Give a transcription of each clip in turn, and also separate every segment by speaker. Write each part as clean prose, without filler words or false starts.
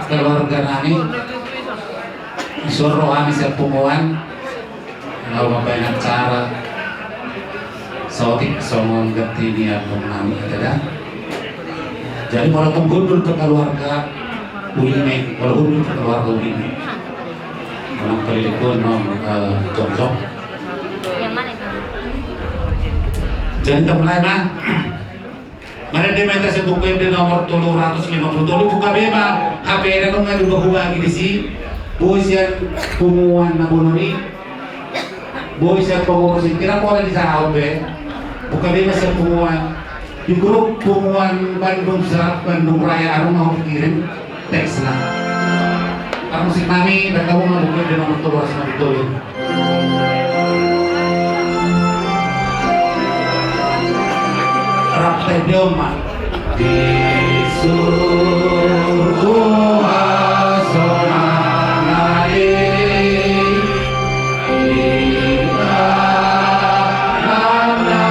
Speaker 1: keluarga kami disuruh kami sa pumuan kalau mabayang cara sotik somong gerti niya kung namin ada. Jadi walaupun gundul ke keluarga Uline, walaupun gundul ke keluarga Uline orang pelilikun contoh jadi kita mulai mah mana dia minta satu di nomor 350 buka bema HP na nung nga lubag-hubagi di si boys yan pumuan na bunoni boys yan pumurusin kinakuha di sa HP buka bema sa pumuan yung grup pumuan Bandung Raya anong mau kirim text lang ang musik namin nagkaw nga buka di nomor 350 Raptedioma di surga sonanai ika nana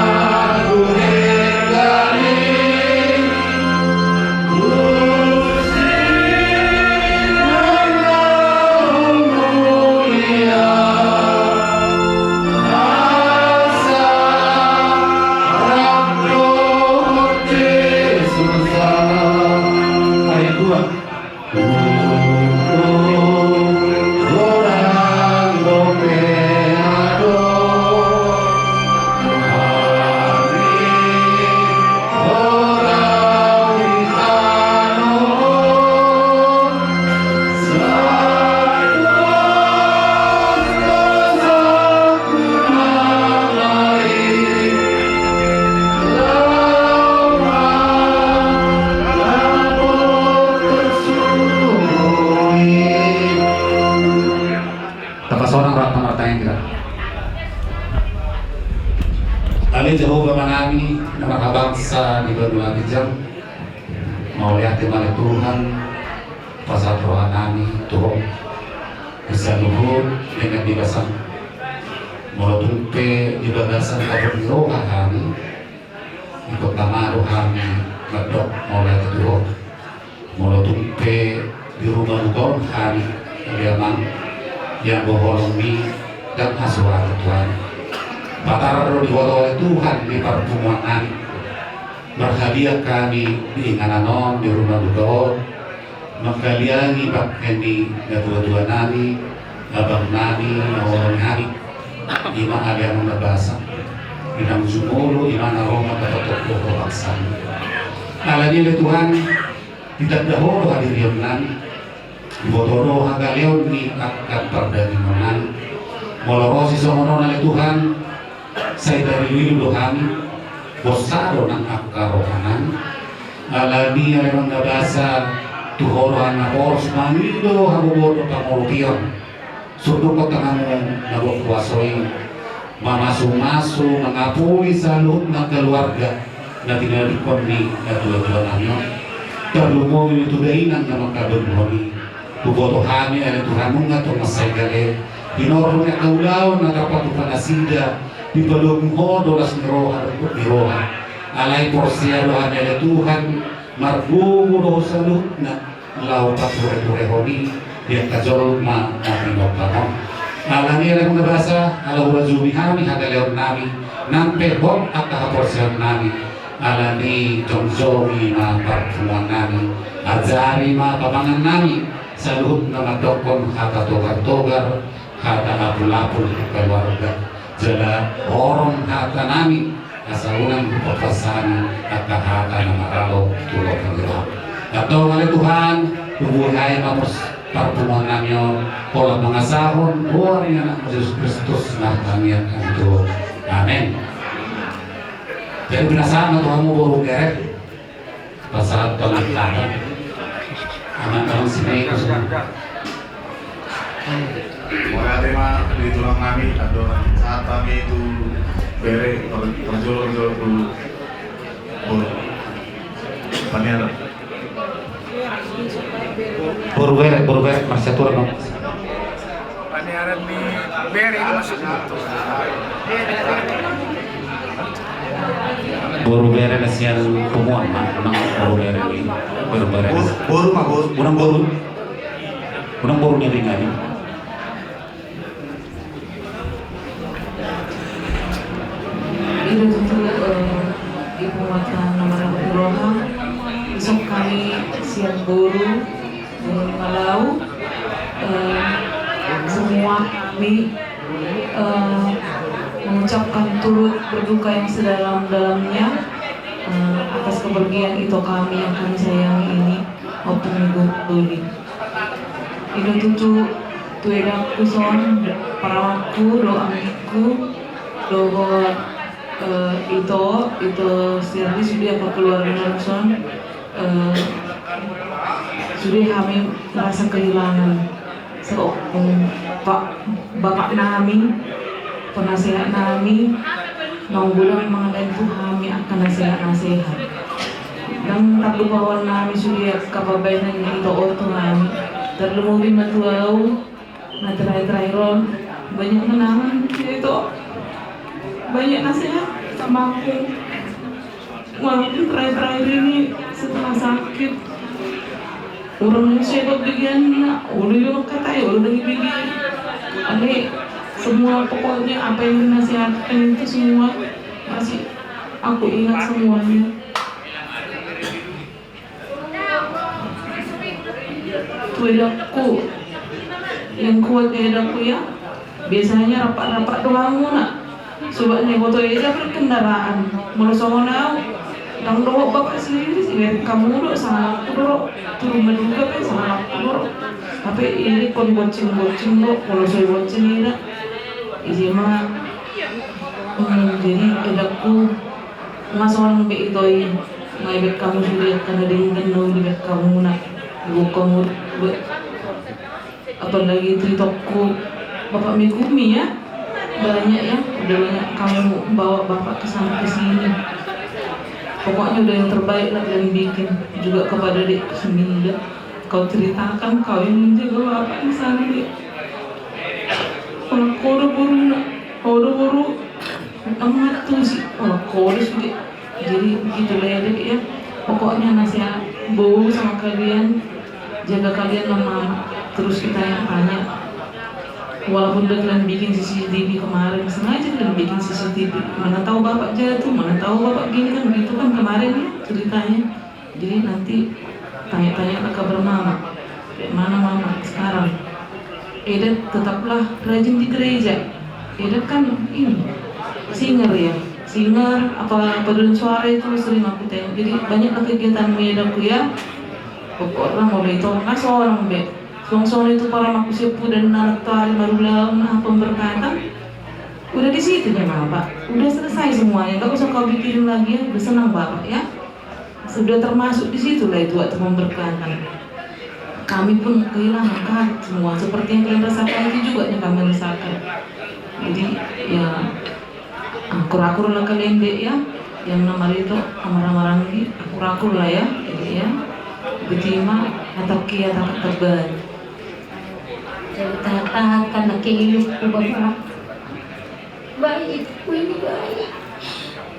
Speaker 1: guregani Gusti nana mulia asa Rabdo Kali Jehovah menami nama bangsa di berdua jam mau lihat oleh Tuhan pasal rohani Tuhan bisa luhur dengan dibasan mau tumpe di bagasan kabur di roha kami ikut nama rohani ngedok mau lihat Tuhan mau tumpe di rumah Tuhan kami kalian yang bohongi dan asuhan Tuhan Batara diwala oleh Tuhan di pertemuan kami berhadiah kami di Ingananon di rumah Bukaon magkaliangi bakeni na dua-dua nami abang nami nawalong hari ima ali ang nabasa inang sumulo ima na Roma katatok ko aksan alanya Tuhan tidak dahulu hadiriyam nami ibotoro hagaleon ni akan perdani manan molorosi somono na Tuhan saya dari wilu kami bosaro ng akarohanan alani alang nabasa tuhorohan na oros manilo habubodo pangulukiyon sudo ko tangan nagukwasoy mamaso-maso mangapuli sa loob ng keluarga na tinalikon ni dua-dua nanyo talumoy ito dainan na magkabagmoni bubotohani ay Tuhan mong nga tumasay gale Pinoro niya kaulaw na dapat upanasida di balong ho dolas ni Roha alay porsiyadohan nila Tuhan margungo do sa na law pagpure-purehoni di ang kajol na pinopano alani alam kong nabasa alaw wazumi kami hagaleon namin ng pehon at kaporsiyan namin alani jongjomi na parfumuan namin adzari mga pamangan namin sa luhod na magdokon hatatogar-togar hata apul-apul keluarga jala orang hata nami asa unang papasan at kahata na maralo tulog ng Diyos. Atau oleh Tuhan tubuhay mapos parpuman namin pola mga sahon buwan ng Yesus Kristus na kanyang kanto. Amen. Jadi binasaan na Tuhan mo burong kere pasal pangkatan aman-aman sinay ko sa
Speaker 2: Mulai tema di tulang kami atau saat kami itu bere terjol dulu paniar
Speaker 1: Borubere masih turun dong.
Speaker 3: Paniaran di bere itu masuk itu.
Speaker 1: Borubere nasian pumuan mang borubere ini borubere.
Speaker 2: boru mah boru
Speaker 1: Unang boru Unang buru niya rin ngayon.
Speaker 4: Itu Ibu Mata Nomor Roha, besok kami siang buru Gunung Malau, semua kami mengucapkan turut berduka yang sedalam-dalamnya atas kepergian itu kami yang kami sayangi ini maupun Ibu Luli. Itu tueda kuson paraku doamiku doa itu servis sudah apa keluarga son sudah kami merasa kehilangan bapak nami penasehat nami mau bulan mengenai itu kami akan nasihat dan tak lupa nami sudah kapabainan itu ortu nami terlalu matuau nah terakhir banyak kenangan itu banyak nasihat sama aku walaupun terakhir ini setelah sakit orang saya bagian udah yang kata ya udah begini aneh semua pokoknya apa yang dinasihatkan itu semua masih aku ingat semuanya. Tuedaku yang kuat tuedaku ya biasanya rapat-rapat doang nak coba nih foto itu berkendaraan mau songonau nang doa bapak sendiri sih kamu udah sama aku dulu turun menduga pe sama aku dulu tapi ini kon bocing lo kalau saya bocing ini isi mah jadi edaku mas orang be itoi ngai kamu sudah karena dengan lo di kamu nak ibu kamu apalagi ceritaku bapak Mikumi ya banyak ya udah banyak kamu bawa bapak kesana kesini pokoknya udah yang terbaik lah yang bikin juga kepada Dek Seminda kau ceritakan kau yang menjaga bapak di sana Dek kalau kau udah buru amat tuh sih kalau kau udah sudah jadi begitu lah ya Dek ya pokoknya nasihat bau sama kalian jaga kalian lama terus kita yang tanya walaupun udah kalian bikin CCTV kemarin sengaja kalian bikin CCTV mana tahu bapak jatuh mana tahu bapak gini kan begitu kan kemarin ya ceritanya jadi nanti tanya-tanya kabar mama mana mama sekarang Eda tetaplah rajin di gereja Eda kan ini singer ya singer apa paduan suara itu sering aku tengok jadi banyaklah kegiatan Edaku ya pokoknya mau itu nggak seorang be Song-song itu para maku sepuh dan naratari marulah pemberkatan udah di situ ya Bapak udah selesai semuanya nggak usah kau pikirin lagi ya udah senang Bapak ya sudah termasuk di situ lah itu waktu pemberkatan kami pun kehilangan kan semua seperti yang kalian rasakan itu juga yang kami rasakan jadi ya akur-akur lah kalian dek ya yang nama itu amarah-amarah lagi akur-akur lah ya jadi ya betima atau kia tak tebal
Speaker 5: tahan karena kehidupanku bapak baik itu ini baik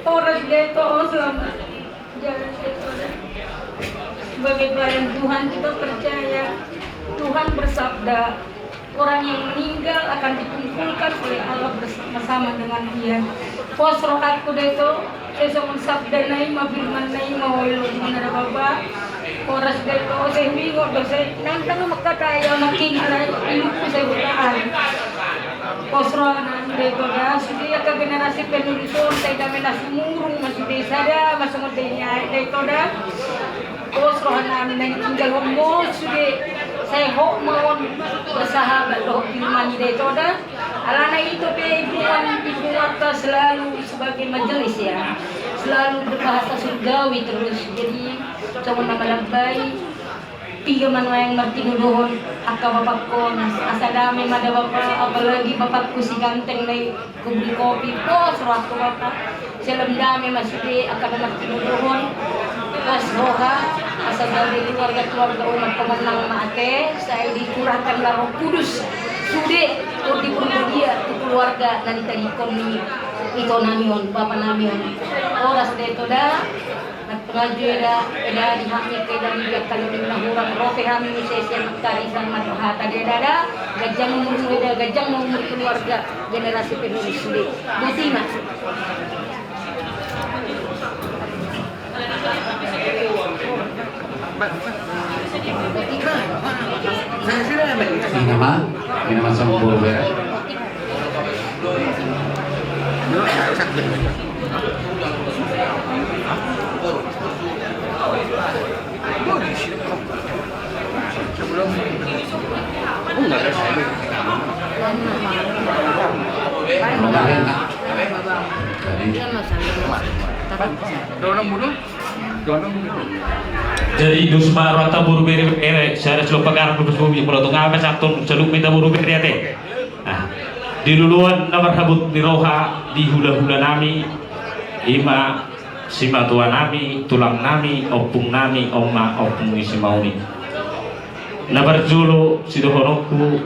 Speaker 5: orang itu selama jalan itu sebagai pelayan Tuhan kita percaya Tuhan bersabda orang yang meninggal akan dikumpulkan oleh Allah bersama-sama dengan dia pos rohatku itu saya sabda nai ma firman nai ma wilo mana bapak oras dito saya bingung saya nantang makataya making alay ilmu saya bukaan posroanan dito na sudah ka generasi penulisan saya kami nasumurung masih desa da masuk niya dito na posroanan na tinggal mo sudah saya hok mawon bersahabat loh firman dito na alana itu pe ibu warta selalu sebagai majelis ya selalu berbahasa surgawi terus jadi coba nama labay tiga manwa yang martinuduhon akka bapakko asa dami mada bapak apalagi bapakku si ganteng na kubli kopi po surat ko bapak silang dami masudi akka na martinuduhon pas roha asa dari keluarga umat pemenang maate saya dikurangkan Roh Kudus sude di dia tu keluarga nanti tadi kami itu namion bapak namion oras dito da Gajera eda dihaknya ke dan dia kalau di nahurang rote kami sesi tarisan manuhata dia ada gajang umur keluarga generasi penerus di Dutima.
Speaker 1: Ini mah sama buru bere.
Speaker 6: Jadi dusma rata buru bere saya sudah pegang bus bumi kalau tuh ngapain satu celuk minta buru bere ya teh. Nah, di duluan nomor habut di roha di hula-hula nami ima sima tua nami tulang nami opung nami oma opung isi mauni. Nabar julu sidohonoku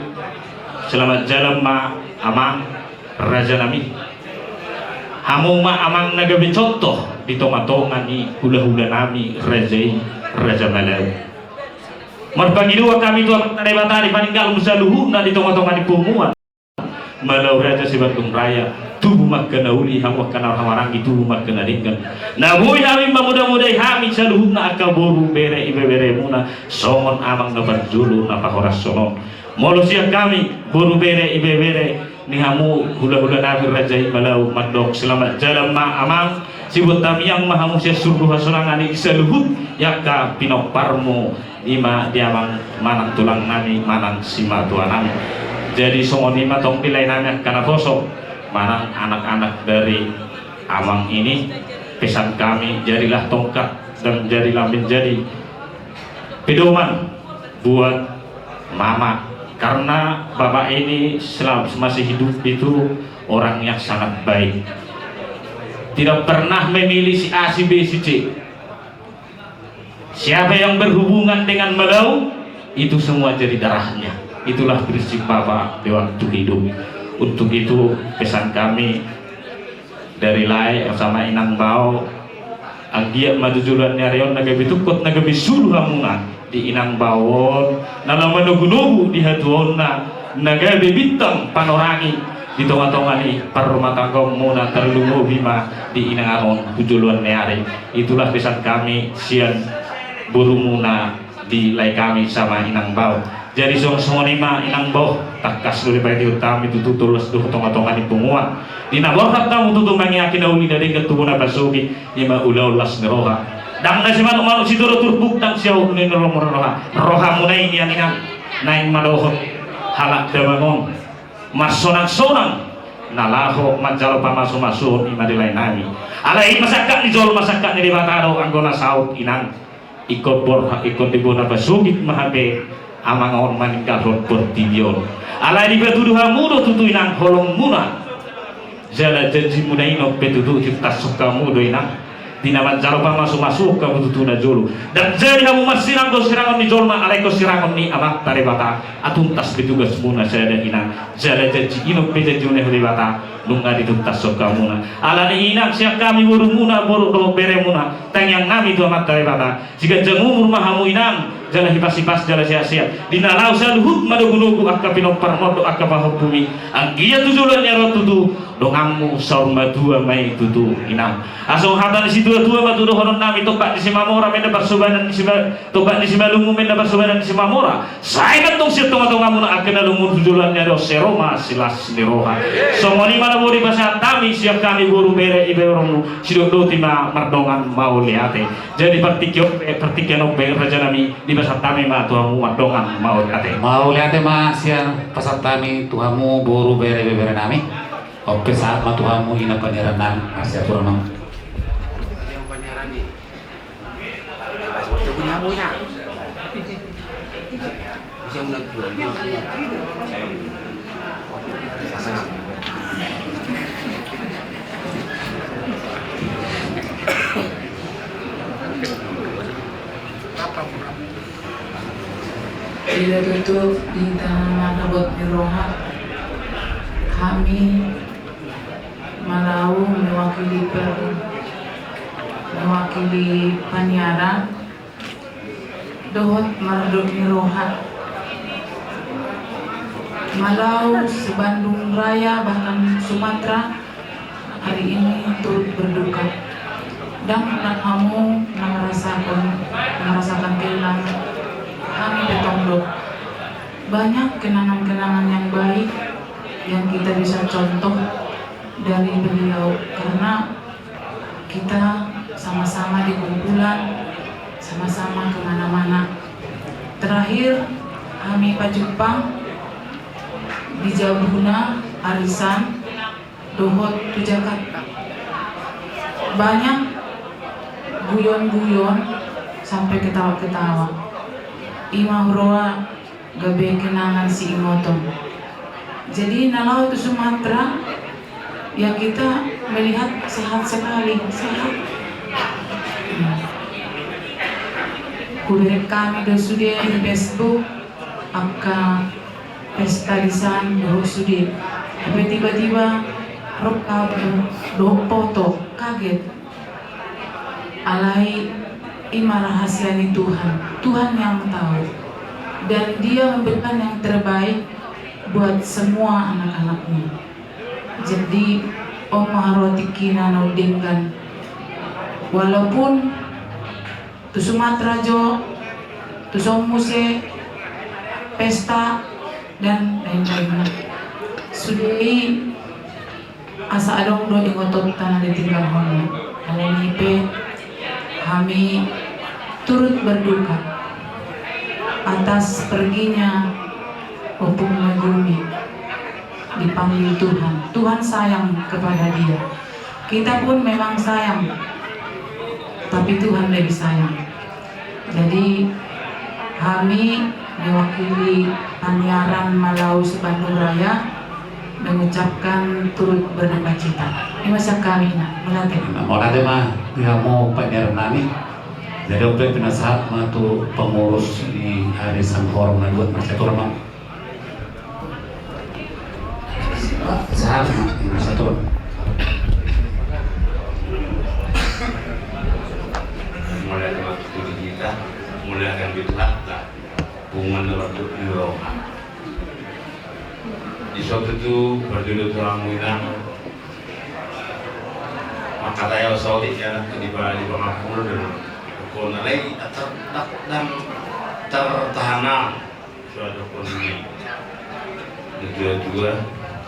Speaker 6: selamat jalan ma amang raja nami. Hamu ma amang nagabi contoh di tonga-tonga ni hula-hula nami raja Malau. Marpagi dua kami tu amat tadi batari paninggal musaluhu na di tonga-tonga ni pumuan. Malau raja si Bandung Raya tubuh makkana uli hamu kana hawarangi tubuh makkana dingkan. Nabuhi kami mudah-mudahi kami saluhu na akaboru bere ibe bere muna songon amang na barjulu na pahoras sonon. Molusia kami boru bere ibe bere ni hamu hula-hula nabi raja Malau mandok selamat jalan ma amang sibut tamiyang mahamu sia suruh hasurangani saluhu yakka pinok parmo ima diamang manang tulang nami manang sima tua nami. Jadi songon lima tong pilai nami karena bosok manang anak-anak dari amang ini pesan kami jadilah tongkat dan jadilah menjadi pedoman buat mama karena bapak ini selama masih hidup itu orang yang sangat baik, tidak pernah memilih si A, si B, si C. Siapa yang berhubungan dengan Malau itu semua jadi darahnya. Itulah prinsip bapak di waktu hidup. Untuk itu pesan kami dari Lai sama Inang Bau anggiat majujulan nyarion nagabi tukut nagabi suluh hamungan di Inang Bawon nalam menugu-nugu di hatuonna nagabi bintang panorangi di tonga-tonga ni parumah tangga muna terlungu bima di Inang Aron tujuan nyari. Itulah pesan kami sian burumuna di Lai kami sama Inang Bau. Jadi semua lima Inang Bau takas dulu pada utama itu tulus tuh tonga-tonga di punguan di naborhat kamu tuh mengiyakin uli dari ketubuna basuki lima ulaulas neroha dang nasi manu manu si turu turbuk dang siau ni neroha roha munai ini yang inang naik madohot halak dabangon masonang-sonang nalaho manjalo pamasu-masu ima di lain nami alai masakan ni jol masakan ni di bataro anggona saut inang ikut borha ikut dibuna basuki mahabe amang on maninggal rot bertibion alai di betuduh hamudo tutu inang holong muna jala janji muna ino betuduh kita suka mudo inang dinaman jaropa masuk-masuk ke bututuna jolu dan jadi kamu masirang ko sirangon ni jolma alai ko sirangon ni amak tarebata atuntas betugas muna saya dan inang jala janji ino bejanji une tarebata nunga dituntas suka muna ala ni inang siap kami buru muna boru do bere muna tang yang ngami tu amak tarebata jika jengumur mahamu inang jala hipas-hipas jala sia-sia dina lau saluhut madugunugu akka pinopar modo akka bahok bumi anggia tujulan nyarot tutu dongamu saurma dua mai tutu inang asong hatan si dua-dua matudo horon nami topak di simamora menda barsubanan di topak di simalungu menda barsubanan di simamora saya kan tong siap tong-tong na akan alungun tujulan nyaro seroma silas niroha somoni mana bori bahasa tami siap kami buru bere ibe orang sidok tima mardongan mau liate jadi pertikyo raja nami di pasar tami ma tuamu mardongan mau liate
Speaker 1: ma siang pasar tami tuamu buru bere nami oke saat ma tuamu ina panyaran nami asia tuamu
Speaker 3: Yang panyaran ni waktu punya punya bisa menegurkan
Speaker 4: Tidak tutup di tangan mana buat roha kami Malau mewakili mewakili Paniara dohot marduk nirohat Malau, sebandung Raya, bahkan Sumatera hari ini turut berduka dan kamu merasakan kehilangan kami Petondok. Banyak kenangan-kenangan yang baik yang kita bisa contoh dari beliau karena kita sama-sama di kumpulan, sama-sama kemana-mana. Terakhir kami Pak Jepang di Jabuna, arisan, dohot di Jakarta. Banyak guyon-guyon sampai ketawa-ketawa. Imah roa gabe kenangan si Imotong. Jadi nalau itu Sumatera ya kita melihat sehat sekali, sehat. Kulihat kami sudah di Facebook, apakah pesta lisan doh sudah, tapi tiba-tiba doh foto kaget. Alai ima rahasiani Tuhan yang tahu, dan Dia memberikan yang terbaik buat semua anak-anaknya. Jadi maharotikina naudingkan, walaupun tu Sumatera jo, tu Somuse, pesta dan lain-lainnya. Sudai asa adong do ingotot tanah ditinggal hono. Alanipe kami turut berduka atas perginya Opung Megumi. Dipanggil Tuhan. Tuhan sayang kepada dia. Kita pun memang sayang, tapi Tuhan lebih sayang. Jadi kami diwakili Paniaran Malau Sebandung Raya mengucapkan turut berduka cita. Ini masa kami melatih.
Speaker 1: Mau nanti mah nggak mau Paniaran nami. Jadi oke penasehat mah tuh pengurus di hari Sanghor buat masa turun. Sahat masa turun.
Speaker 7: Mulai dari waktu kita, mulai dari bid'ah hubungan waktu Eropa. Di suatu itu berduduk orang Minang, maka saya Saudi ya di Bangapur dan Kona lagi dan tertahan suatu kondisi. Dua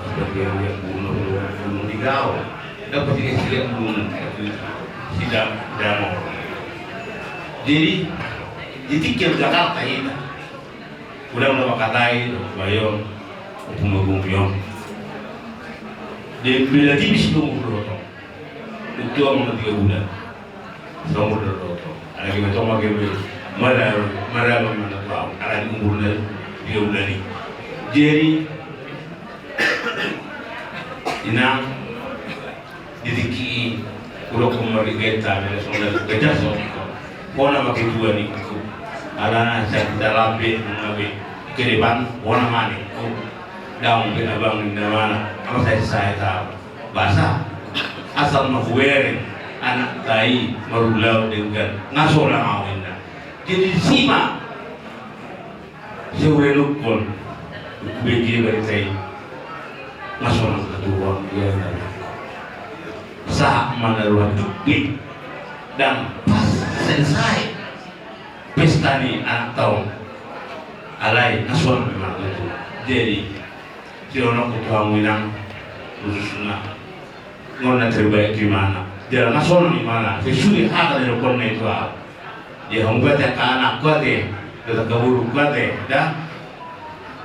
Speaker 7: sebagai gunung di Gau, dapat dikasih gunung sidang damo. Jadi ditikir Jakarta ini udah katai bayong punggung dia bila tipis nomor roto itu orang 3 bulan nomor roto ada kita coba kita marah mana tahu ada umurnya 3 bulan ini jadi inang ditiki udah kembali kita ada soalnya kerja soalnya kona makin 2 nih alana saya tidak lambe mengawe ke depan warna mana daun ke abang di mana apa saya tahu bahasa asal mahuere anak tai merulau dengan ngasolang awinda jadi simak sewenukun begi bertai ngasolang kedua dia sah mana ruang dupik dan pas selesai pesta ni anak tahun alai nasional memang itu jadi orang ketua Minang khususnya ngona terbaik di mana dia nasional di mana sesuai hak dari kona itu dia membuat ke anak kuate tetap kabur kuate dah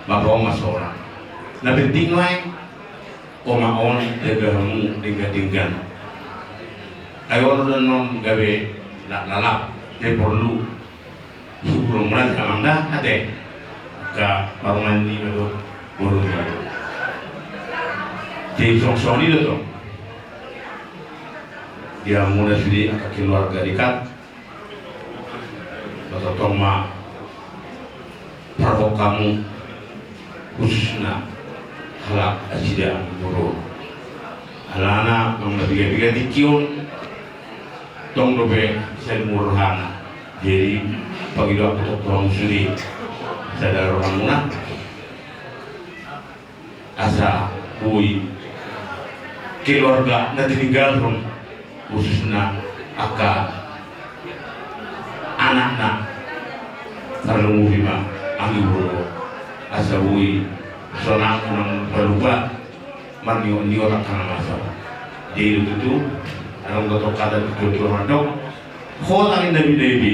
Speaker 7: bapak mas orang nah penting lain oma on degamu degan ayo non gawe lalap dia perlu sebelum mulai kamanda ada ke baru mandi baru jadi song itu tuh dia mulai sudah ke keluarga dekat atau toma perkok kamu khususnya halak asida buruk halana mengabiga-biga dikiun tong dobe sen murhana jadi pagi waktu tong suri sadar hamuna asa kui keluarga na tinggal ron khususnya aka anak-anak kalau bima angin bro asa kui sonang nang berubah manio ni orang kana masalah jadi itu orang kata kata itu orang kota ini nabi nabi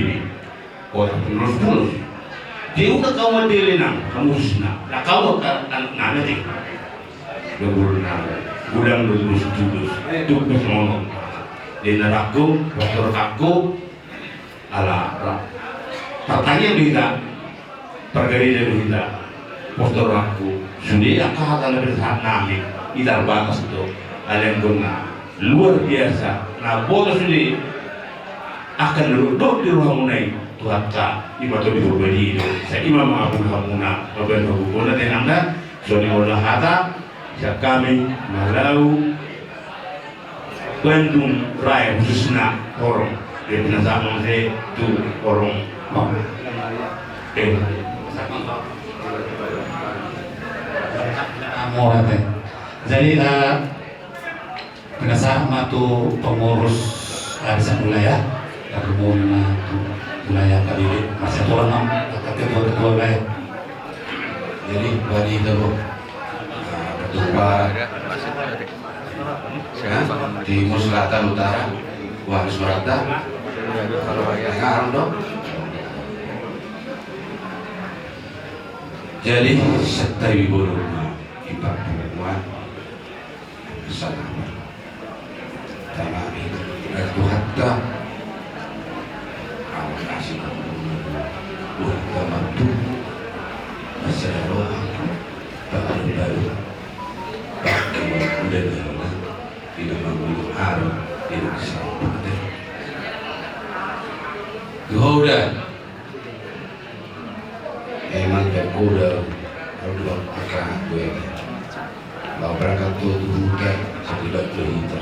Speaker 7: kota terus dia udah kawan dia nang kamu sina lah kau kan nana ting bergurau gudang dulu itu kesono di naraku dokter aku ala pertanyaan kita pergari dari kita dokter aku sudah kehatan bersaat nami tidak batas itu ada yang guna luar biasa nah bodoh sudah akan duduk di ruang munai Tuhan ka ibadah di berbadi itu saya imam Abu Hamuna bagian hubungan dan anda soni olah hata kami malau Bandung Raya khususnya orang di penasama saya itu orang
Speaker 1: jadi penasama itu pengurus arisan wilayah kemudian wilayah Kadiri masih orang ketua wilayah jadi bagi itu ketua Timur Selatan Utara Wah Surata kalau yang dong jadi setai burung ibadah perempuan salam tamami itu hatta awal kasih buat bantu masalah roh baru pakai udah tidak menggulung harum tidak sampai Goda emang bergoda kalau dua akar gue kalau berangkat tuh bukan tidak berita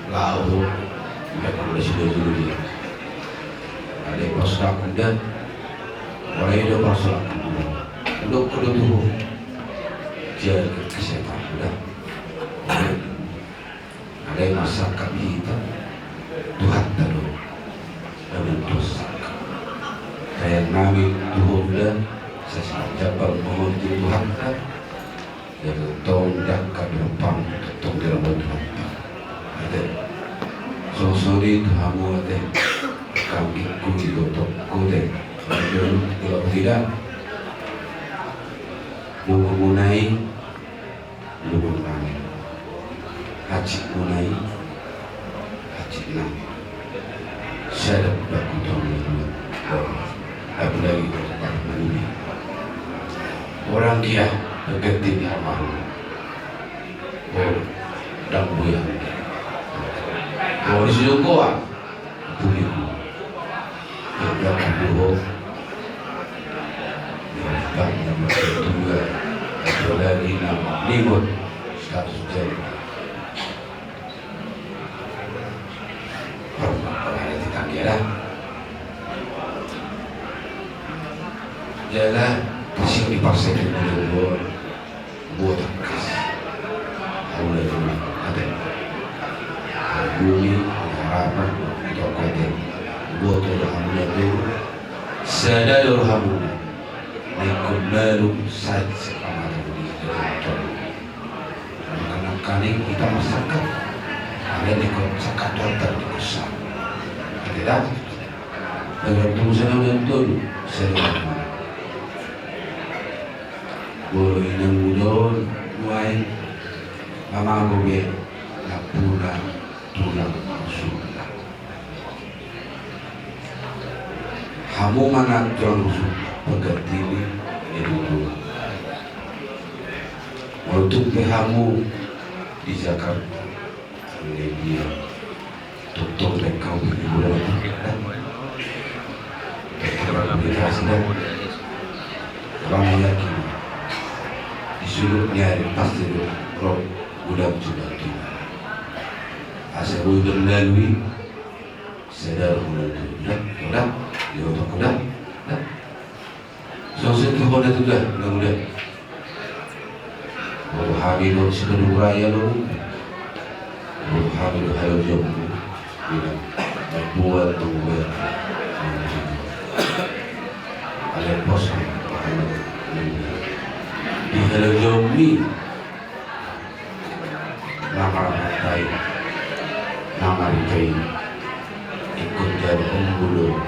Speaker 1: lalu tidak sudah dulu dia ada pasal kuda mulai ada pasal untuk kuda tuh jaga kesehatan kuda ada masyarakat kita Tuhan tahu dan dosa kayak nami Tuhan dan sesaja mohon Tuhan dan tondak kadempang tong dirambut Tuhan ada sosori kamu ada kami kuji dotok kode kalau tidak mengenai haji munai haji nami saya dapat kutong aku lagi berdekat ini orang dia berganti di amal dan buyang disuruh goa bumiku yang kedua yang kedua ada lagi nama limut status jadi ada di tanggiran jalan kasih dipaksa dulu buat kasih awalnya dulu ada bumi harapan untuk kode buat alhamdulillah dulu sadar alhamdulillah naikun baru saja kamar ini karena kali kita masyarakat ada di kota terdekat tidak agar tulisan yang dulu sering boleh nangudon muai mama gobe napuna tulang sudah hamu mana tulang peganti ini itu waktu pehamu di Jakarta dia tutup dan kau beri bulan orang berhasil orang yakin disuruh nyari pasti roh udah sudah gimana asal udah melalui
Speaker 8: sadar udah dia untuk udah sosok kita udah Hamidu sekedar raya lo Hamidu hayo jom bilang buat kalian bos di hayo jom ni nama rikai ikut jadi pembulu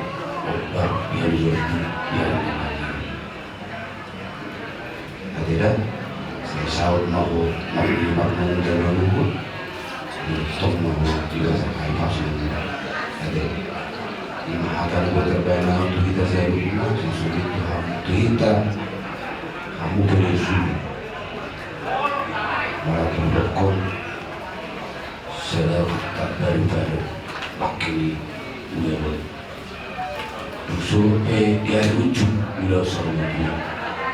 Speaker 8: obat yang jadi yang tidak saud mau dimaknun dan menunggu untuk mau tidak sampai pasien ada lima akan berterbangan untuk kita saya rumah sesuatu Tuhan kita kamu berisi malah berkon sedang tak daripada pakai udah usul dia lucu bila semuanya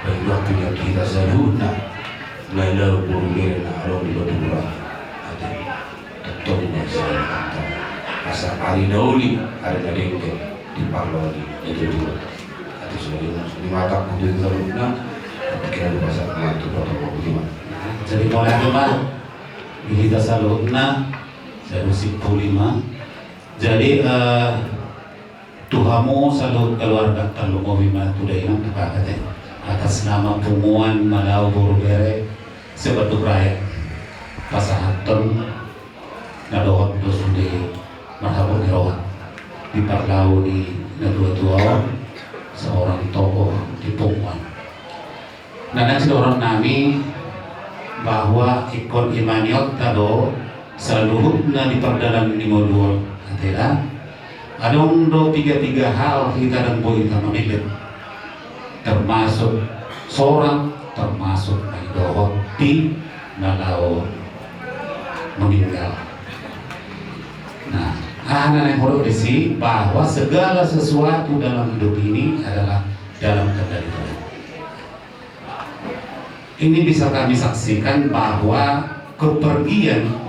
Speaker 8: bagi waktunya kita saluna lalu burungnya naruh di batu ada tetap masih kata asal hari nauli hari tadi di parlor itu juga ada sudah di mata kudu saluna pikiran pasal itu protokol gimana
Speaker 1: jadi mulai kemar kita saluna saya musik pulima jadi Tuhamu selalu keluarga terlalu bima tudai nam pakate atas nama Punguan Malau Borobere sebatuk raya pasahaton nadohot dosude marhabur nirawat di Parlau di Nadua seorang tokoh di Punguan. Nah seorang nami bahwa ikon imaniot tado seluruhnya di perdalam di modul antara ada undo tiga hal kita dan boleh kita memilih termasuk seorang termasuk dohot di nalau meninggal. Nah, anak yang perlu disi bahwa segala sesuatu dalam hidup ini adalah dalam kendali Tuhan. Ini bisa kami saksikan bahwa kepergian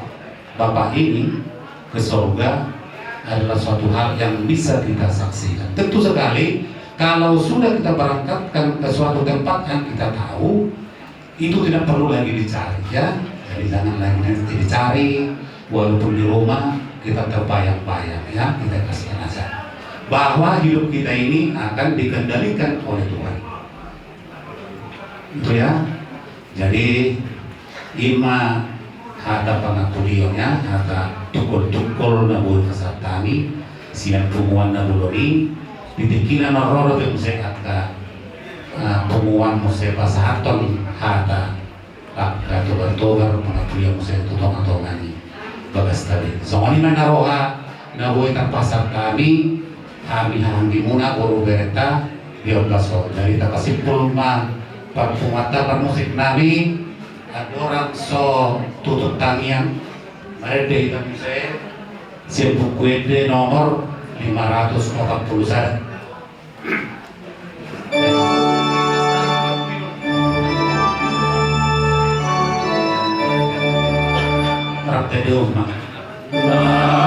Speaker 1: Bapak ini ke surga adalah suatu hal yang bisa kita saksikan. Tentu sekali kalau sudah kita berangkatkan ke suatu tempat yang kita tahu, itu tidak perlu lagi dicari ya. Jadi jangan lagi dicari, walaupun di rumah kita terbayang-bayang ya, kita kasihkan aja bahwa hidup kita ini akan dikendalikan oleh Tuhan. Itu ya. Jadi ima ada pengakudionnya, ada tukul-tukul nabul kesatani, siang Punguan nabuloni, ditikinan orang yang sehat ka Punguan muse pasahaton ada ka togar-togar pengakulian muse tutong-tongani bagas tadi. Soalnya naroha nabuhi pasar kami hanggi muna uru bereta dioplasol dari takasipul ma pagpumata permusik nami ada orang so tutup tangian ada di kami saya siapuk WD nomor 541 praktek di rumah
Speaker 8: Maria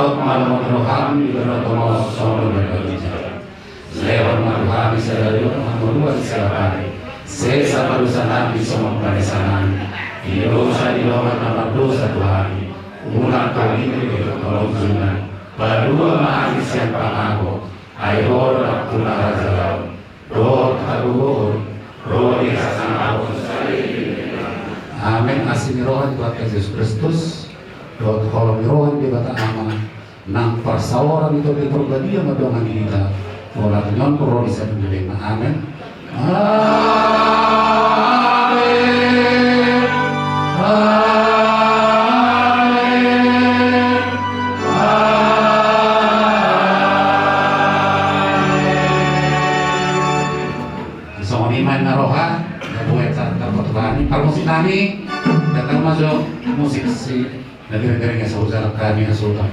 Speaker 1: Saud malam roham berdoa soal berbagi. Lewat maruhami selalu menguruan silakan. Sesa parusanan di semua parisanan. Dosa di bawah nama dosa Tuhan. Ulang kali ini bertolong sunan. Berdua mahal siang pangako. Ayo waktu narazalau. Roh karuhur. Roh disasana Amin. Asini rohan Tuhan Yesus Kristus. Doa kolom rohan di bata aman. Nang persawaran itu di perbadian madongan kita. Mola nyon roh bisa menjadi amin. Amin. Amin. Amin. Semua iman naroha, buat tanpa Tuhan. Kalau musik kami datang masuk musik si negeri-negeri yang saudara kami yang sultan.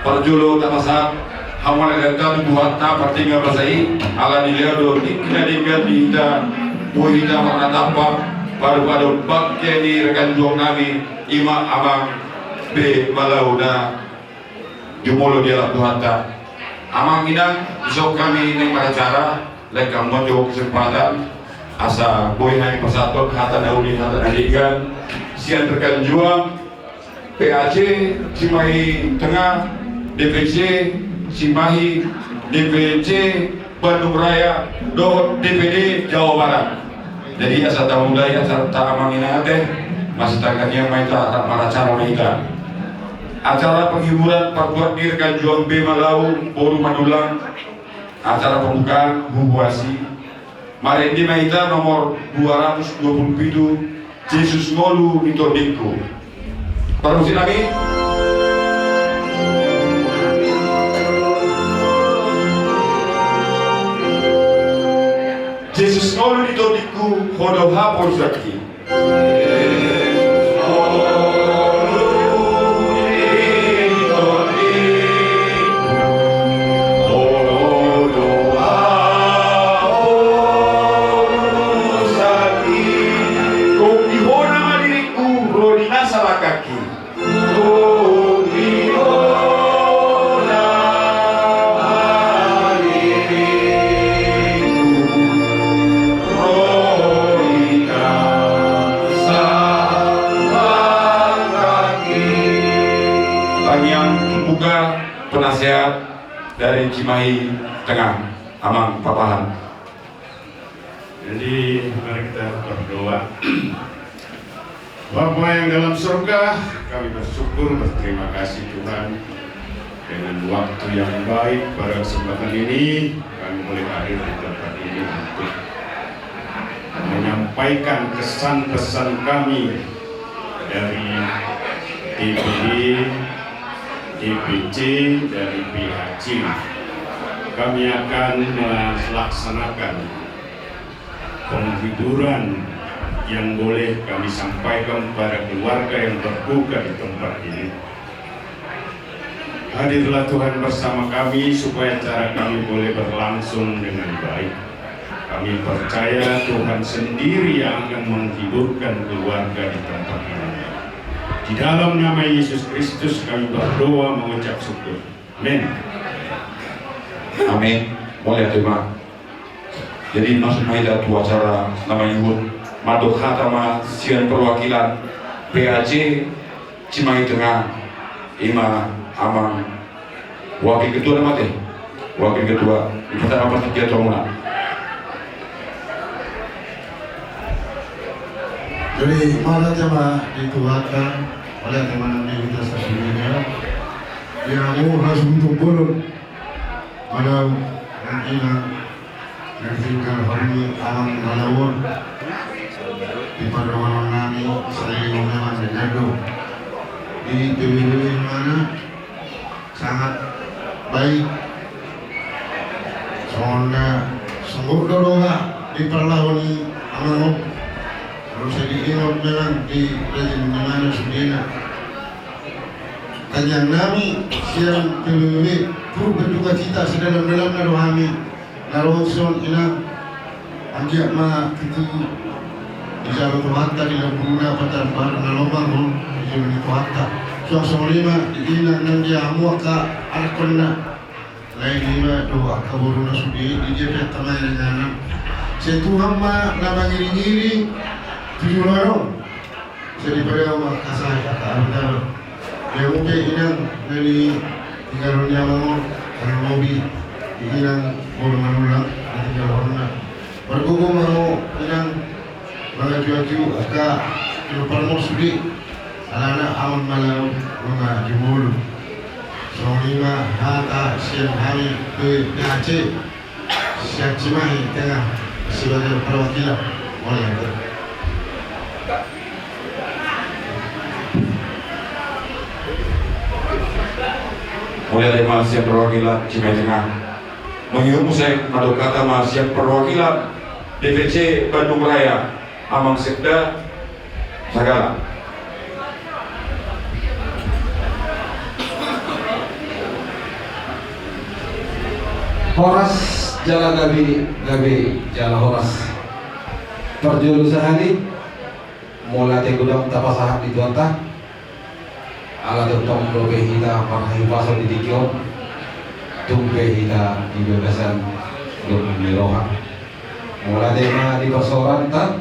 Speaker 9: perjulo tamasap hamal gata buat na pertinggal basai ala diliado dikna dinggal dita buhita mana tampak paru bakke di rekan juang nami ima abang be malauda jumolo dia lah Tuhan ta amang minang isok kami ini pada cara lekang monjo kesempatan asa boy hai pasatot hata dauni hata nadikan sian rekan juang PAC Cimahi Tengah, DPC Cimahi, DPC Bandung Raya, DPD Jawa Barat. Jadi asa tamu daya serta amangina teh masih tangkatnya maita cara maita. Acara penghiburan Parkuat di rekan juang B Malau Boru Madulang, acara pembukaan Bubuasi. Mari di maita nomor 227 Jesus Ngolu Nitodiko. Permisi lagi. Jesus Ngolu Nitodiko Hodo Hapor Zaki. Penasihat dari Cimahi Tengah, Amang Papahan.
Speaker 10: Jadi mari kita berdoa. Bapa yang dalam surga, kami bersyukur, berterima kasih Tuhan dengan waktu yang baik pada kesempatan ini kami boleh hadir di tempat ini untuk menyampaikan kesan-pesan kami dari DPD, DPC dari PAC. Kami akan melaksanakan penghiburan yang boleh kami sampaikan kepada keluarga yang berduka di tempat ini. Hadirlah Tuhan bersama kami supaya acara kami boleh berlangsung dengan baik. Kami percaya Tuhan sendiri yang akan menghiburkan keluarga di tempat ini. Di dalam nama Yesus Kristus kami berdoa mengucap syukur. Amin.
Speaker 9: Amin. Boleh terima. Jadi maksudnya ada dua acara namanya Yud Madok Hatama sian perwakilan PAC Cimahi Tengah Ima Amang wakil ketua nama teh wakil ketua kita apa saja tomuna.
Speaker 11: Jadi mana jemaah dituakan oleh teman-teman kita sesungguhnya yang harus untuk bolon pada nantinya tinggal hari alam malawon di pada malam nami saya memang menjadu di PWD mana sangat baik soalnya sungguh doa di perlawanan amal harus diingat memang di rejim dimana sudina kajian nami siang PBB turut berduka cita sedalam-dalamnya rohani naroson ina anjak ma itu bisa berkuata di dalam guna pada bar nalomang hon bisa berkuata suasana lima ina nandia muaka alkonna lain lima doa kaburuna sudi di dia tengah dengan setuham ma nama ngiri-ngiri tujuh lorong jadi pada Allah kasih kata ardal yang mungkin inang dari tinggal dunia mau karena mobil inang boleh menulang tinggal orang berkuku mau inang mga jual-jual agak lupa mau sudi anak awan malam mga jumul so lima hata siang hari ke PAC siang Cimahi Tengah sebagai perwakilan oleh
Speaker 9: mulai dari Masyarakat Perwakilan Cimahi Tengah mengirim musik Madok Kata Masyarakat Perwakilan DPC Bandung Raya Amang Sekda Sagala.
Speaker 12: Horas jala gabi jala horas perjulu sehari mulai tegudang tapasahap di tuanta ala tetong dobe hita parhayu paso di dikyo tumpe hita di bebasan lum miroha mulai tema di persoalan tak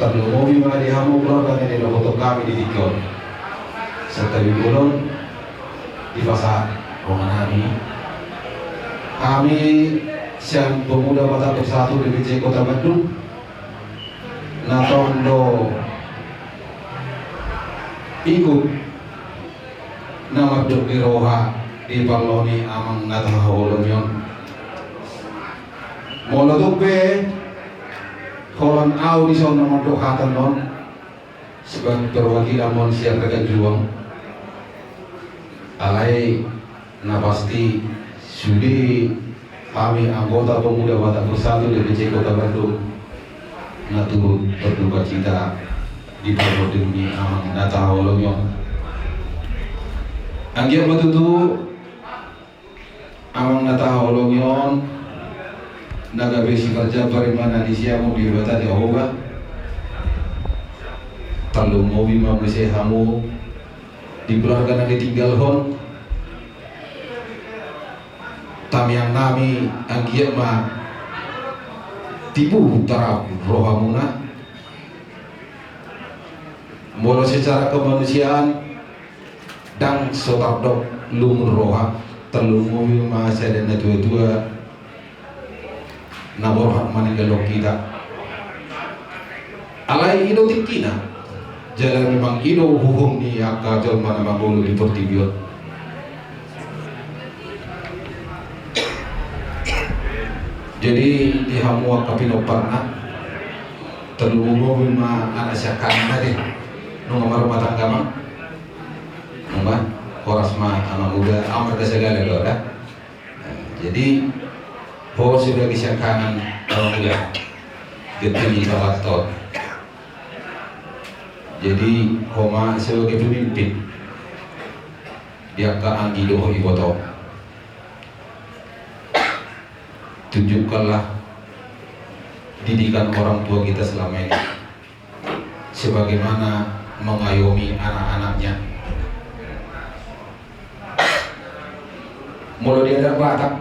Speaker 12: terlumobi ma di hamu keluarga di foto kami di dikyo serta di bulon di pasar Romanami. Kami siang pemuda Batak Bersatu DPC Kota Bandung natondo ikut nama Dok Roha di Paloni amang natahawolonyon molotok be kolon au di sana nama Dok Hatan non sebagai perwakilan mon siang rekan juang alai na pasti sudi kami anggota pemuda Batak Bersatu DPC Kota Bandung turut berduka cita di Pondok demi amang natahawolonyon anggiat matutu amang natahawolonyon naga besi kerja parimana di siamu di bata Jehovah talung mobi mamese hamu di keluarga nang ditinggal hon tamiang nami anggiat ma tipu tarap rohamuna molo secara kemanusiaan dan sotardok lumur roha telungu ma sedena tua-tua nabor hak maninggalok kita alai ido tikina jalan memang ido hukum ni akka jol mana magulu di pertibiot jadi di hamua kapino parna terlumo bima anak syakan tadi nunggu rumah tangga mah nunggu horas mah ama muda amar segala doa jadi ho sudah disyakanan kalau muda getuni kawatot jadi homa sebagai pemimpin dia ka anggi doho iboto tunjukkanlah didikan orang tua kita selama ini sebagaimana mengayomi anak-anaknya mulai dia ada Batak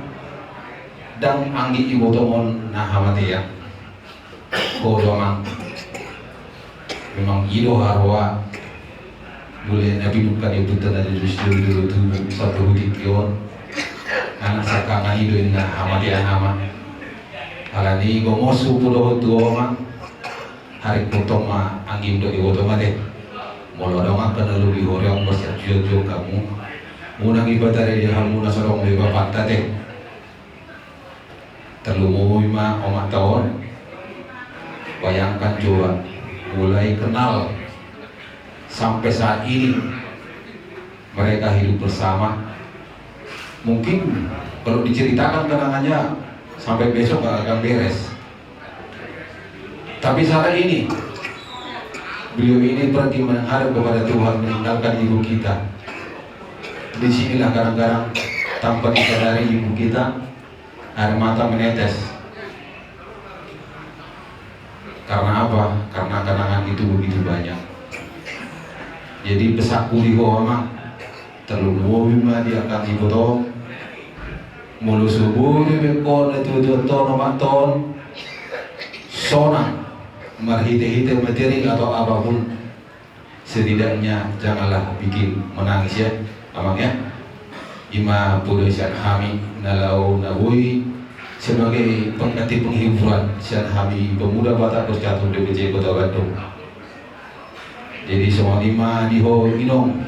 Speaker 12: dan anggi ibu tomon nah hamati ya bodoh memang ido harwa boleh nabi duka dia betul ada dulu tu satu dikion anak sakangan ido ina hamati anama alani gomosu pulo tuoma hari potong ma angin do iwo toma deh molo dong kana lubi horeong bersiap jojo kamu munang ibadare di hamu nasorong be bapak teh terlumu ma omak tahun bayangkan coba mulai kenal sampai saat ini mereka hidup bersama mungkin kalau diceritakan kenangannya sampai besok gak akan beres tapi saat ini beliau ini berarti menghadap kepada Tuhan meninggalkan ibu kita disinilah kadang-kadang tanpa disadari ibu kita air mata menetes karena apa? Karena kenangan itu begitu banyak jadi pesaku di bawah terlalu bima dia akan dipotong mulu subuh di bekon itu ton ton sonang marhite-hite materi atau apapun setidaknya janganlah bikin menangis ya amangnya ima pulusan kami nalau nabui sebagai pengganti penghiburan sian kami pemuda Batak Bersatu DPC Kota Bandung jadi semua lima diho minum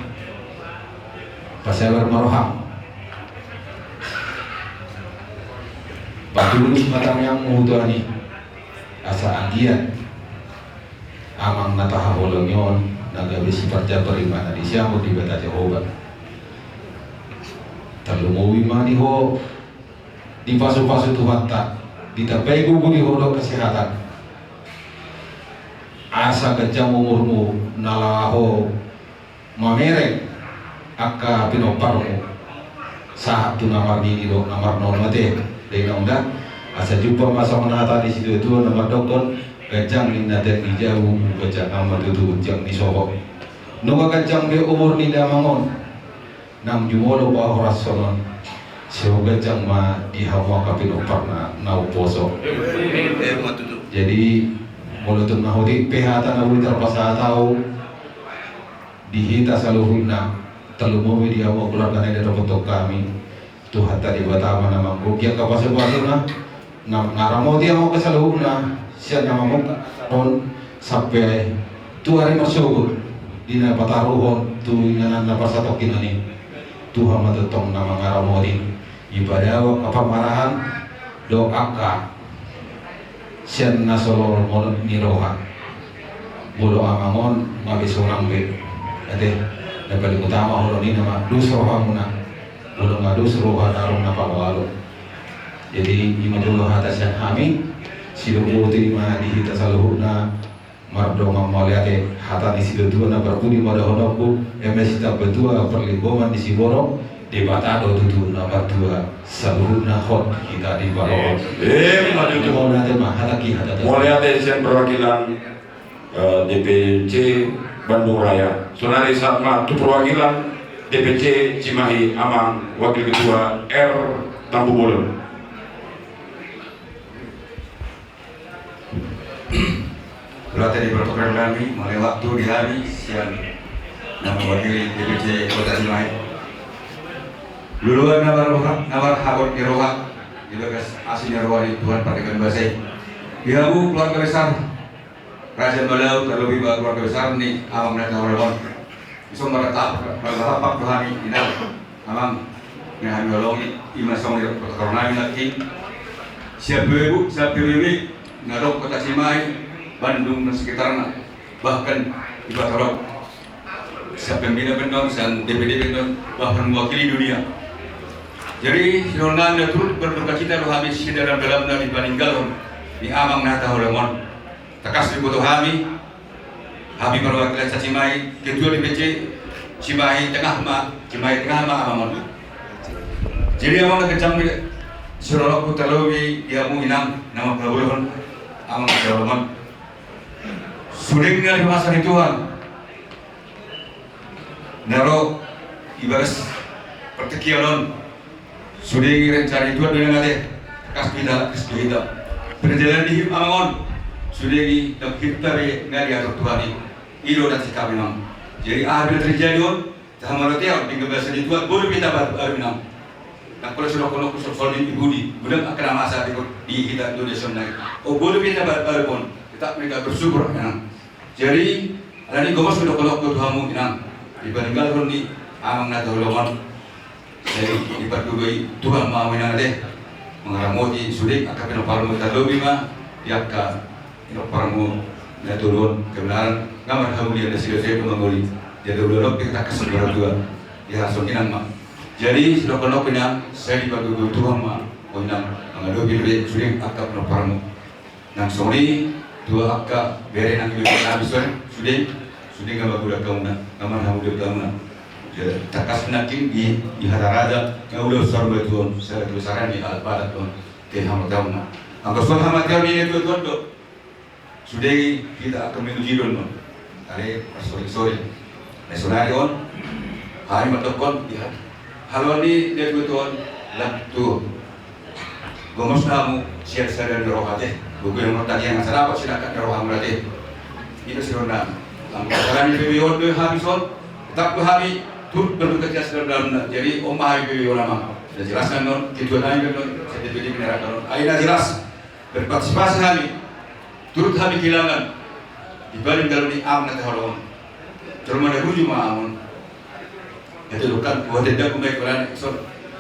Speaker 12: pasabar maroham Patulus matang yang muhutani asa anggian amang natahabolonyon naga bersifat jabarimana di siang di bata Jehovah terlumuwi maniho di pasu-pasu Tuhan tak ditapai gugu di hodok kesehatan asa kejam umurmu nalaho mamerek akka pinoparmu sahab tu namar ni do namar non mate dei undang asa jumpa masa menata di situ itu nomor doktor kacang ni naten di jauh baca nama tu jang di sobo nuga kacang di umur ni dah mangon nam jumolo ba horasonon sewa kacang ma di hawa kapino parna nau poso jadi mulut nahudi pehata nawi terpaksa tahu dihita saluhuna talumowi dia mau keluarga dari robotok kami Tuhan tadi batama nama bukia kapasa batuna ngaramo dia mau kesaluhuna sian nama mau non sampai tu hari masuk dina pataruhon tu nana pasatokin ani Tuhan matutong nama ngaramo di ibadah apa marahan doaka sian nasolol mon niroha bolo amangon ngabisurang be ade dan paling utama orang ini nama dus roha muna bolo ngadus roha darong napawalo jadi lima dulu atas yang kami sido muti lima dihita saluhuna mardonga maliate hata di sido dua na berbudi pada honokku emesita betua perlingkungan di Siboro di Batado tutu nomor 2 saluhuna hot kita di bawah
Speaker 9: maju
Speaker 12: mau nanti mah hataki hataki
Speaker 9: mulai ada yang perwakilan DPC Bandung Raya Sonari Satma itu perwakilan DPC Cimahi Amang Wakil Ketua R Tambu Bolon
Speaker 13: Berarti di protokol kami mulai waktu di hari siang yang mewakili DPC Kota Cimahi Luluan nawar habor iroha dibagas aslinya roha di Tuhan Patikan Basai Ibu keluarga besar Raja Balau terlebih keluarga besar ni Amang dan Nawarawan bisa meretap berlapak Tuhani inal Amang yang halong imasong di protokol kami lagi siap ibu siap ibu ngadok Kota Cimahi Bandung dan sekitarnya bahkan di Batarok siap pembina bendong dan DPD bendong bahkan mewakili dunia jadi Sironan dan turut berduka cita lo habis di dalam dari Baninggalon di Amang Nata Holemon tekas di Boto Hami perwakilan Cimahi ketua DPC Cimahi Tengah Amamon jadi Amang nak kecam Sironan Kutalowi dia menginam nama Kabulon Amang Nata Holemon sudah di masa Tuhan Naro ibaras pertekianon sudah rencana itu dengan ada kas kita perjalanan di Amangon sudah di kita ngari atur Tuhan ini dan sikap memang jadi apabila terjadi on tahamarati yang tinggal bahasa di Tuhan boleh kita berminam nak kalau sudah kono kusuk solid ibudi belum akan masa di kita Indonesia lagi boleh kita berpon kita mereka bersyukur memang jadi ada ni gomos sudah kono ke Tuhanmu memang dibandingkan di Amang Nata Holemon jadi diperdugai Tuhan mau menade mengaramoti sudik akan penoparmu kita lebih mah diakka penoparmu dan turun kebenaran gambar kamu dia dari situ mengoli jadi udah kita kasih berdua dia langsung inang mah jadi sudah penopina saya diperdugai Tuhan mah menang mengadopi lebih sudik akan penoparmu nang sori dua akka bere nang lebih habis sudik gambar udah kamu nak gambar kamu udah kamu nak takas nakin di hadaraja yang udah besar betul saya besaran di albarat tuh ke hamadam na angka soal hamadam ini itu tuh sudah kita akan menuju dulu tadi sorry nasional on hari matokon ya halo ni dia betul lah tuh gomos kamu siap sadar rohate buku yang tadi yang asal apa silakan roham berarti itu sirona angka sekarang ini video tuh habison tak hari turut berduka cita dalam jadi omah ibu ulama dan jelaskan non tujuan kami non sedikit menerangkan non aina jelas berpartisipasi kami turut kami kehilangan dibanding dalam di Amang Nata Holemon terima ada rujuk Amon itu bukan buat tidak kumai Quran so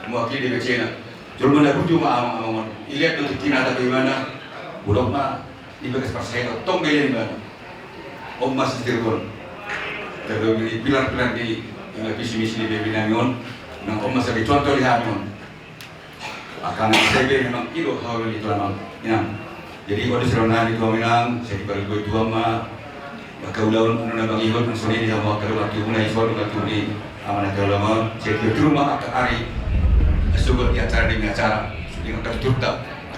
Speaker 13: mewakili DPC na terima ada rujuk Amon ilihat untuk kina tapi mana bulog na dibagas pasai tong gaya mana omah setirgon terlebih pilar-pilar di visi-misi di Bebinangon nang om masa contoh lihat mon akan sebe memang kilo hal itu memang jadi kalau diserona itu memang saya dibagi dua ma maka ulah nuna bagi ikut maksudnya dia mau kalau waktu punai soal waktu di amanah ulama saya kira rumah akan hari Sugod ya acara demi acara sudah tertutup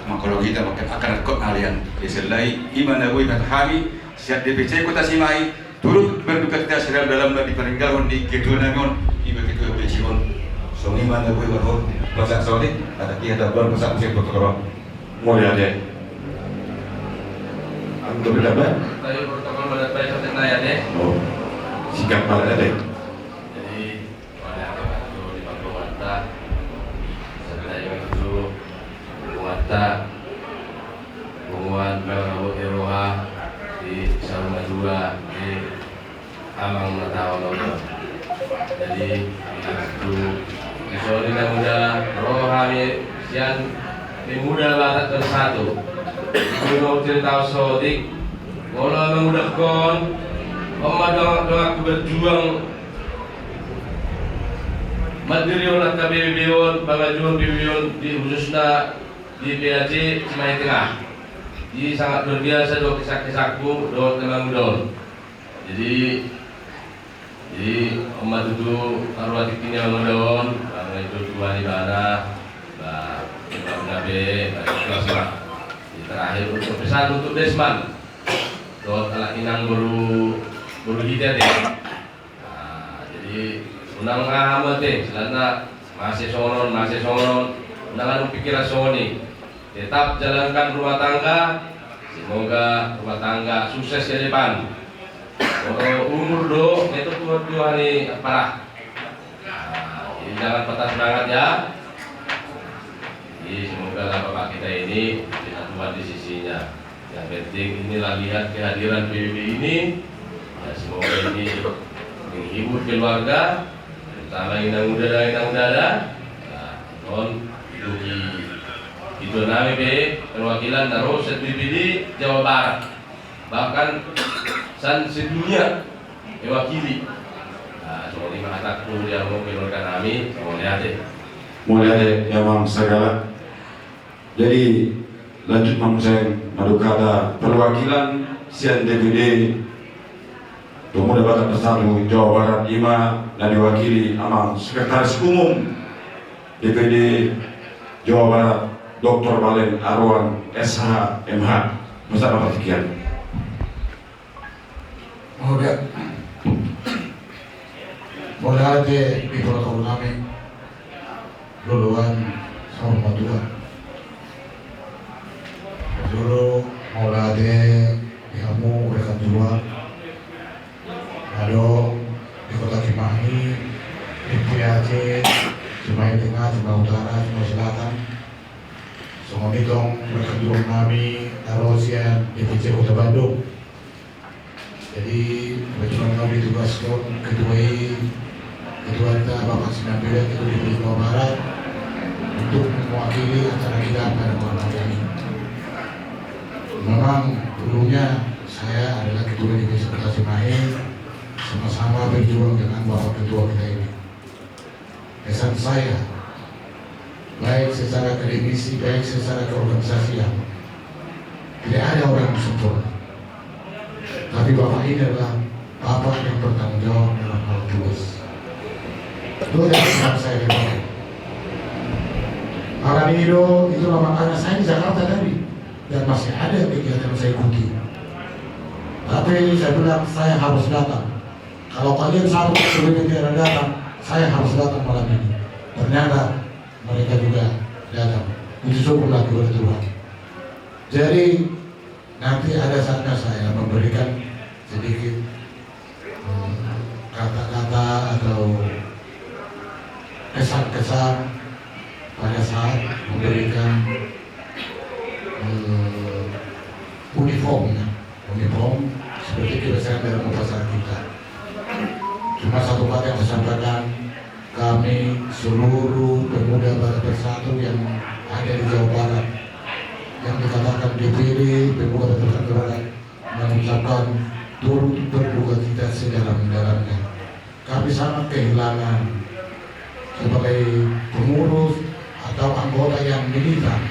Speaker 13: kalau kita makan akan ikut kalian diselai iman aku iman kami siap DPC kota Simai turut berduka cita sedang dalam dipeninggalkan di kedua namun ibu kedua pensiun so iman aku iman hon pasang solid ada kita bulan pasang musik protokol
Speaker 9: Mulai ada. Untuk berapa?
Speaker 14: Tadi protokol badat baik sampai ya deh.
Speaker 9: Oh, sikap pada ada.
Speaker 14: Jadi pada waktu di Pakuwata serta itu Pakuwata hubungan Bangau Eroha di Salma 2 di Amang Natawal. Jadi itu Isolina muda rohani sian di muda barat bersatu. Ini mau cerita sodik, kalau memudahkan, Om aku berjuang Madirion atau BBBon, pengajuan BBBon di khususnya di PAC Cimahi Tengah. Jadi sangat luar biasa doa kisah-kisahku, doa tenang don. Jadi Om itu arwah tikinya don, karena itu Tuhan ibadah, Nabi, kelas lah. Terakhir untuk pesan untuk Desman, doa anak inang baru hidayah deh. Jadi undang amat deh, selana masih sonon, undangan pikiran soni. Tetap jalankan rumah tangga, semoga rumah tangga sukses ke depan. Kalau umur itu Tuhan ini parah. Jadi jangan patah semangat ya. Jadi semoga Bapak kita ini kita Tuhan di sisinya. Yang penting inilah lihat kehadiran PBB ini. Ya semoga ini menghibur keluarga, terutama inang muda. Non itu nami perwakilan Naros BPD Jawa Barat. Bahkan sedunia mewakili. Nah, soal lima atakku dia mau keluarga kami, mau lihat deh.
Speaker 9: Mulai emang segala. Jadi lanjut saya madukada perwakilan sian DPD Pemuda Batak Bersatu Jawa Barat 5 dan diwakili amang Sekretaris Umum DPD Jawa Barat Dr. Valen Arwan SH MH bersama pertikian.
Speaker 11: Mulai ada di protokol kami luluan sama Tuhan. Dulu mulai ada kamu rekan jual, ada di kota Cimahi, di PAC, Cimahi Tengah, Cimahi Utara, Cimahi Selatan. Semua itu rekan jual kami, Arosian, DPC Kota Bandung. Jadi kebetulan kami ditugaskan ketua kita Bapak Sinan Beda itu di Jawa Barat untuk mewakili acara kita pada malam hari ini. Memang dulunya saya adalah ketua divisi Kota Cimahi, sama-sama berjuang dengan Bapak Ketua kita ini. Pesan saya, baik secara akademisi, baik secara keorganisasian, tidak ada orang yang sempurna. Tapi Bapak ini adalah Bapak yang bertanggung jawab dalam hal tugas. Itu yang sedang saya lihat. Alamido itulah makanya saya di Jakarta tadi dan masih ada kegiatan yang saya ikuti. Tapi saya bilang saya harus datang. Kalau kalian satu sebelum tidak datang, saya harus datang malam ini. Ternyata mereka juga datang. Itu syukurlah kepada Tuhan. Jadi nanti ada saatnya saya memberikan sedikit kata-kata atau kesan-kesan pada saat memberikan uniform seperti kebiasaan dalam upacara kita. Cuma satu kata yang saya sampaikan, kami seluruh pemuda Barat Bersatu yang ada di Jawa Barat yang dikatakan DPD Pemuda Bersatu Barat mengucapkan turut berduka cita sedalam-dalamnya. Kami sangat kehilangan sebagai pengurus atau anggota yang militan.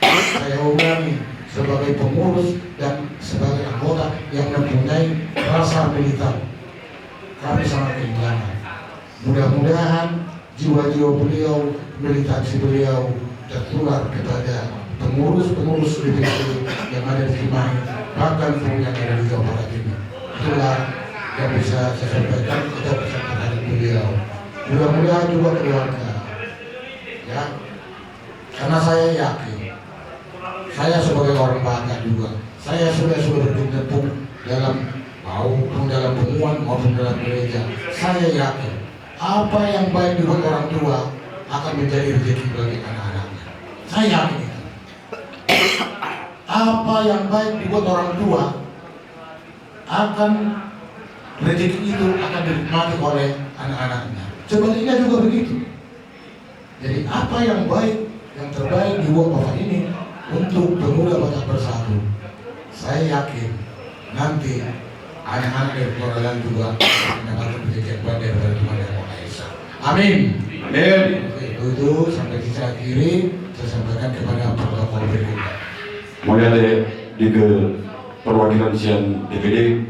Speaker 11: Saya ulangi, sebagai pengurus dan sebagai anggota yang mempunyai rasa militan. Kami sangat kehilangan. Mudah-mudahan jiwa-jiwa beliau militasi beliau tertular kepada pengurus-pengurus DPD yang ada di Cimahi, bahkan pun yang ada di Jawa Barat ini. Itulah yang bisa saya sampaikan kepada pesan beliau. Mudah-mudahan juga keluarga, ya, karena saya yakin, saya sebagai orang Batak juga, saya sudah berkecimpung dalam maupun dalam temuan maupun dalam gereja. Saya yakin apa yang baik dibuat orang tua akan menjadi rezeki bagi anak-anaknya. Saya yakin itu. Apa yang baik dibuat orang tua akan rezeki itu akan dinikmati oleh anak-anaknya. Sebaliknya juga begitu. Jadi apa yang baik, yang terbaik dibuat Bapak ini untuk pemuda Batak Bersatu, saya yakin nanti anak-anak dari keluarga juga mendapatkan pendidikan dari Tuhan Yang Maha Esa. Amin.
Speaker 9: Amin.
Speaker 11: Itu sampai di saya akhiri, saya sampaikan kepada protokol berikutnya.
Speaker 9: Mulai di ke perwakilan sian DPD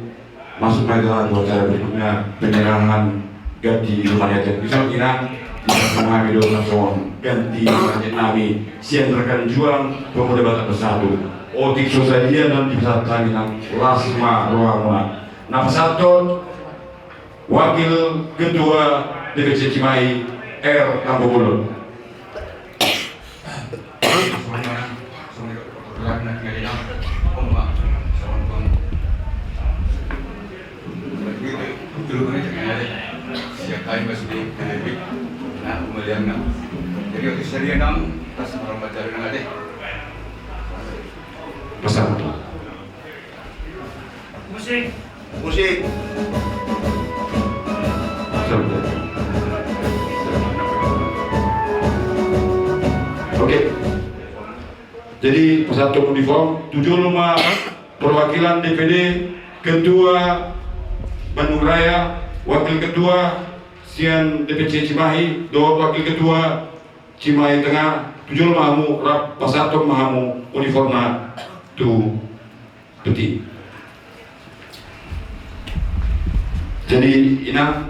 Speaker 9: masuk ke dalam acara berikutnya penyerahan ganti rumah yatim. Bisa kita mengambil donason ganti rumah yatim sian rekan juang pemuda Batak Bersatu. Otik Sosalia dan di pesat kami nang Lasma Ruanguna. Nama satu Wakil Ketua DPC Cimahi R. Tambobolo.
Speaker 13: Siap kami masih di televisi, nak melihat nak. Jadi waktu saya nang pas orang baca nang ada.
Speaker 9: Pesan.
Speaker 3: Musik.
Speaker 2: Musik.
Speaker 9: Oke. Jadi pesatu uniform 75 perwakilan DPD, Ketua Bandung Raya, Wakil Ketua Sian DPC Cimahi, 2 Wakil Ketua Cimahi Tengah, 7 mahamu rap pasatu mahamu uniformna tu peti. Jadi ina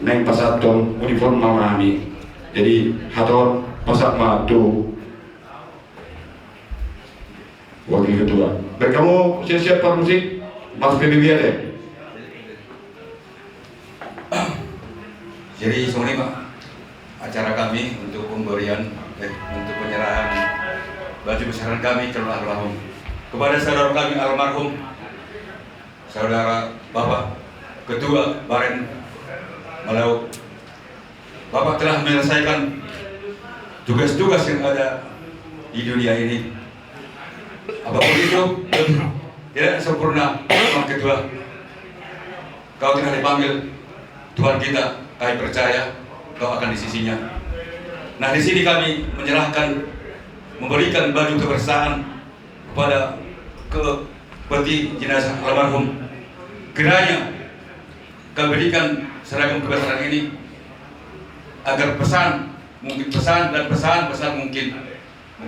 Speaker 9: neng pasatu uniform mamami. Jadi hator pasat ma tu Wakil Ketua. Dan kamu siap-siap para musik masuk PBB ada?
Speaker 13: Jadi sore Pak, acara kami untuk pemberian untuk penyerahan baju besaran kami calon almarhum kepada saudara kami almarhum saudara Bapak Ketua Baren Malau. Bapak telah menyelesaikan tugas-tugas yang ada di dunia ini. Apapun itu tidak sempurna, Bapak Ketua. Kau telah dipanggil Tuhan kita, kami percaya kau akan di sisinya. Nah, di sini kami menyerahkan, memberikan baju kebersamaan kepada peti jenazah almarhum. Kiranya kau berikan seragam kebersamaan ini agar pesan mungkin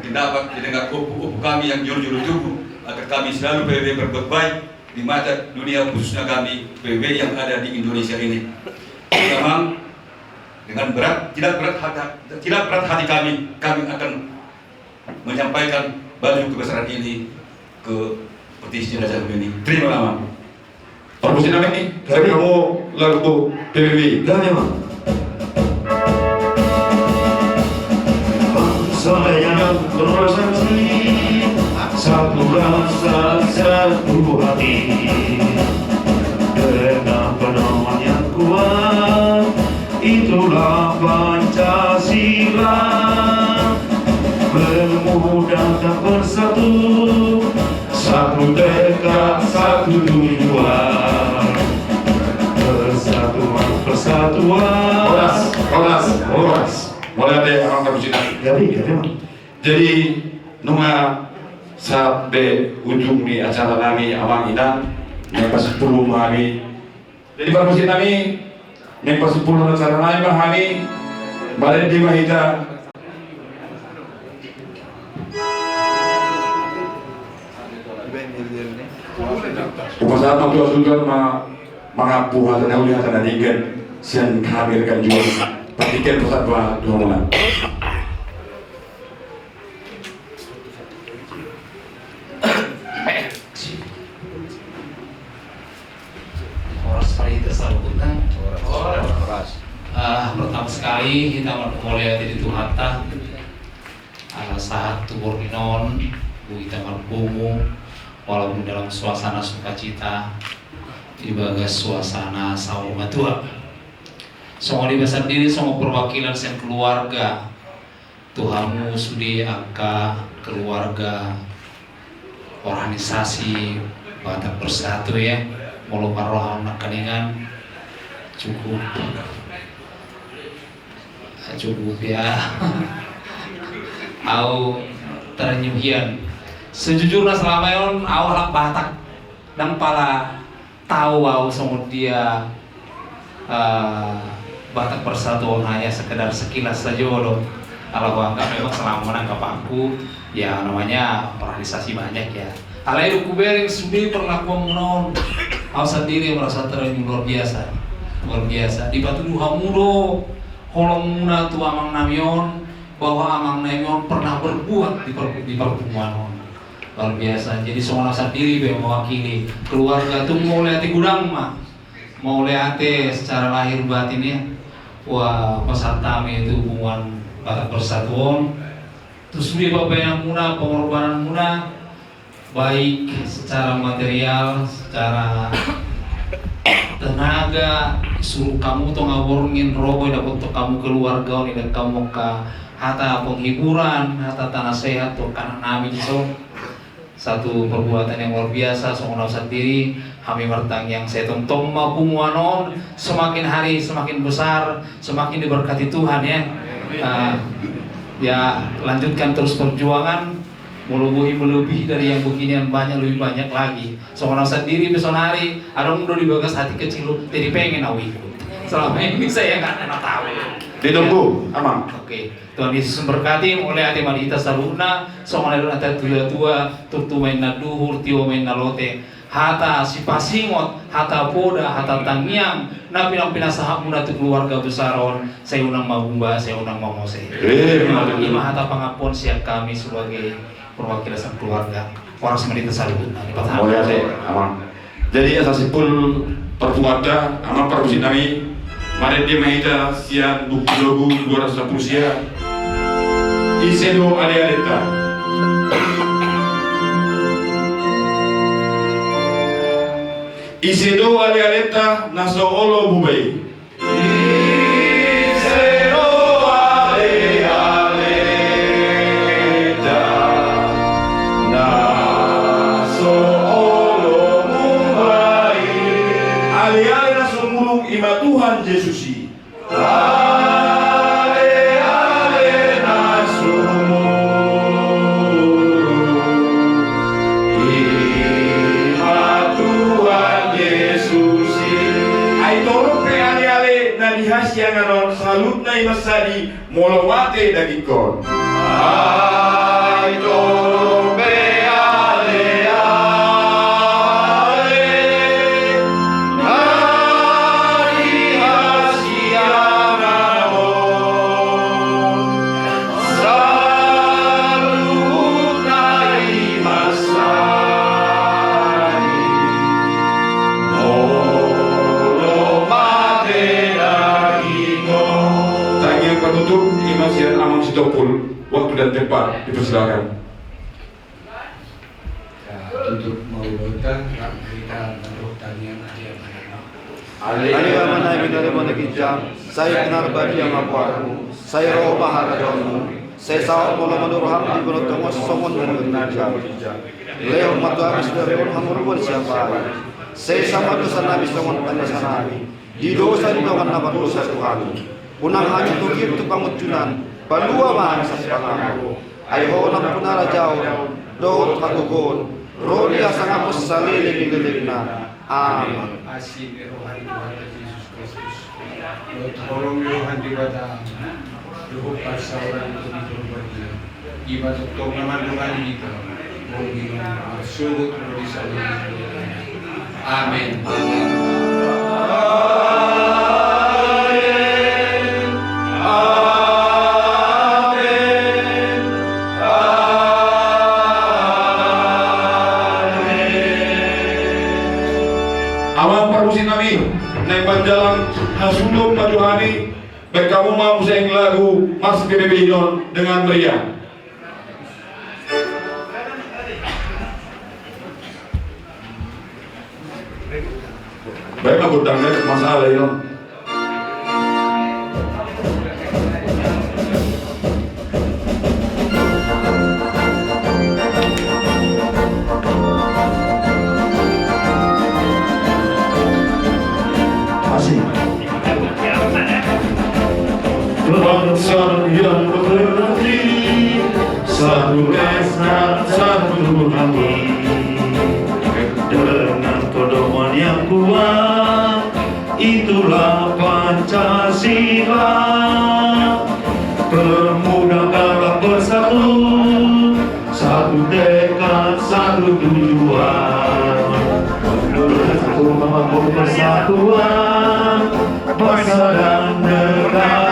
Speaker 13: dapat didengar upu kami yang juru-juru tubuh, agar kami selalu PBB berbuat baik di mata dunia, khususnya kami PBB yang ada di Indonesia ini. Memang dengan tidak berat hati kami akan menyampaikan baju kebesaran ini ke peti jenazah ini. Terima kasih.
Speaker 9: Permisi nama ini, tapi kamu lagu PBB. Gak memang. Bangsa yang bersaksi, satu rasa, satu hati, dengan pedoman yang kuat, itulah Pancasila. Bermuda dan bersatu, satu tekad, satu tujuan, persatuan. Oras. Mulai ada orang terbusinan. Jadi, nunga sampai ujung di acara kami amang ina, yang pas 10 kami. Jadi permusin kami, yang pas 10 acara kami, balik di Mahita. Upacara waktu juga mengapu hati nauli hati nadikan sian kami rekan jual Perhatikan persatuan Tuhan.
Speaker 1: Horas parita salutan. Pertama sekali kita mulai dari Tuhan saat tubuh inon kita berkumu walaupun dalam suasana sukacita di bagas suasana sauma Tuhan. Semua dibesar diri semua perwakilan sen keluarga Tuhanmu sudi angka keluarga organisasi Batak Bersatu ya mulu parohan keningan cukup ya au ternyuhian sejujurnya selama yon au halak Batak dan pala tahu au semua dia Batak Persatuan hanya sekedar sekilas saja loh. Kalau gua anggap memang selama menangkap aku ya namanya organisasi banyak ya. Alai duku bering sudi perlakuan menon au sendiri merasa terenyuh luar biasa di batu duha mudo kolong muna tu amang namion bahwa amang namion pernah berbuat di pertemuan luar biasa. Jadi semua sendiri be mewakili keluarga tuh mau lihat gudang mah mau lihat secara lahir batin ya. Wah peserta itu hubungan Batak Persatuan terus dia bapak yang muna pengorbanan muna baik secara material secara tenaga suruh kamu tuh ngaborongin roboy dapat untuk kamu keluarga nih dan kamu ke hata penghiburan hata tanah sehat tuh karena nami so satu perbuatan yang luar biasa semua sendiri kami bertang yang saya tonton maupun wanon semakin hari semakin besar semakin diberkati Tuhan ya. Ya lanjutkan terus perjuangan melebihi dari yang beginian banyak lebih banyak lagi semua sendiri besok hari ada udah di bagas hati kecil jadi pengen awi selama ini saya nggak pernah tahu
Speaker 9: ditunggu aman.
Speaker 1: Oke, Tuhan Yesus memberkati mulai hati malita saluna semua ada tua tutu main naduhur tio main nalote hata si pasingot hata poda hata tangiang na pinang-pinasahap muna tu keluarga besaron saya unang mabumba saya unang mamose ima hata pangapon siap kami sebagai perwakilan keluarga orang semenit salut
Speaker 9: boleh aman. Jadi asasipul perbuatan aman perbusi nami mari dia mahita sian buku 210 sia isedo aleta isedo aleta naso olo bubai isedo aleta naso olo bubai ali-ali naso mulung ima Tuhan Yesusi ale-ale naso sianganon salut na imasadi molomate dagikon ay torobe ale ale nari sianganon salut na imasadi penutup Imam Sian Amang Sitopul waktu dan tempat dipersilakan.
Speaker 15: Tutup mau kita menurut tanian dia
Speaker 16: Alaiya manai binare mana kijam saya benar bagi yang aku saya roh maharajamu saya saw mula manurham di benar tengos somon dan kijam leo matu habis dari orang hamurun siapa saya sama dosa nabi somon pada sanami di dosa di dokan nabar dosa Tuhan unang hanya tukir tu pamutunan balua mahal sa pangamu ay ho nang punara jauh dohot hagugon rolia sangapos sa lilig na amin.
Speaker 15: Asin rohani Tuhan Yesus Kristus tolong Tuhan dibata luhuk pasauran itu diperbaiki ibadah tong naman Tuhan kita mungkin sugut bisa
Speaker 1: amin.
Speaker 9: baik kamu mau sing lagu Mas PBB Inon dengan meriah. Baik aku tanya masalah Inon. Bangsa yang berhenti, satu hasrat, satu hati, dengan pedoman yang kuat, itulah Pancasila. Permudakanlah bersatu, satu tekad, satu tujuan, bersatu membangun persatuan bangsa dan negara.